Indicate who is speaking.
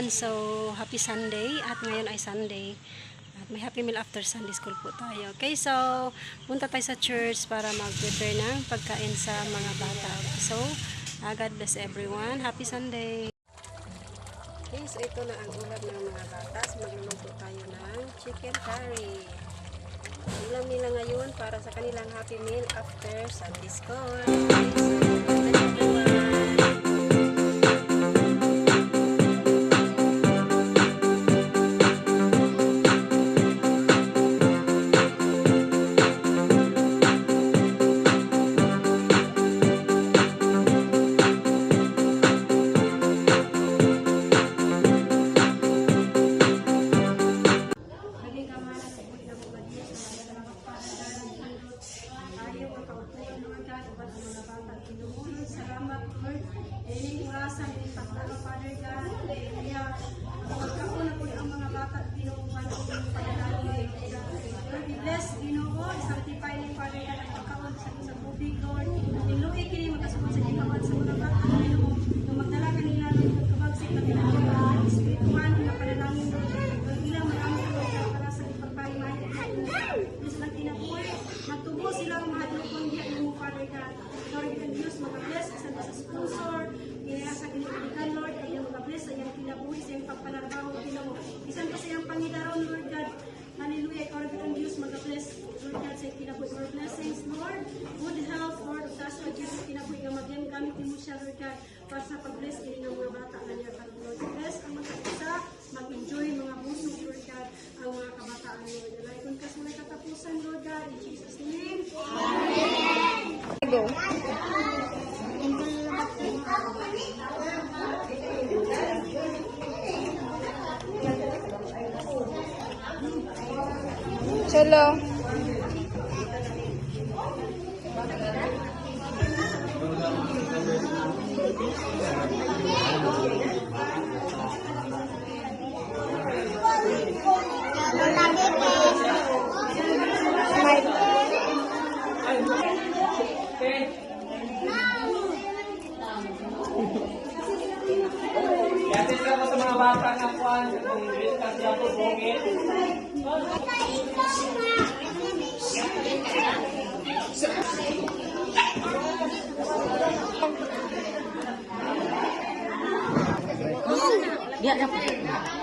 Speaker 1: morning. So, happy Sunday. At ngayon ay Sunday. At may happy meal after Sunday school po tayo. Okay, so, punta tayo sa church para mag-prepare ng pagkain sa mga bata. So, God bless everyone. Happy Sunday. Okay, so ito na ang ulam ng mga bata. So, magluluto tayo ng chicken curry. Ulam nila ngayon para sa kanilang happy meal after Sunday school. Okay, so, salamat Lord. Ining orasan din pagdalo Father God. Hallelujah. Magkaon na po ang mga bata Ginoo ng pagdalo Lord. Be blessed Ginoo. Sanctify ni Father God ang pagkaon sa tubig Lord. Niluoy kini makasugod sa gikawan sa mga bata Ginoo. Nung magdala kanila Lord kabagsik na tinatawag espirituhan na panalangin Lord. Lord ilang marami Lord para sa pagpayamay. Diyos lang tinabuhi. Magtubo silang mahadlokon diya mo Father God. Lord and Diyos mag-bless sa sponsor. Kaya sa kinilikan Lord, kaya mag-bless sa iyang kinabuhi, sa iyang pagpanarbaho, Ginoo. Isan pa sa iyang pangidaron, Lord God. Hallelujah. Lord and Diyos mag-bless, Lord God, sa iyang kinabuhi. Lord, blessings, Lord. Good health, Lord. That's what Diyos sa kinabuhi. Gamagyan gamit mo siya, Lord God, para sa pag-bless kini ng mga bata na niya. Lord, bless ang mag-isa, mag-enjoy mga puso, Lord God, ang mga kabataan, Lord. Alay kung kasulay katapusan, Lord God, in Jesus' name. Amen. Go.
Speaker 2: Chalo.
Speaker 3: Kasi sa mga bata na kuwan, kasi ako bungit.
Speaker 2: Biar dapat.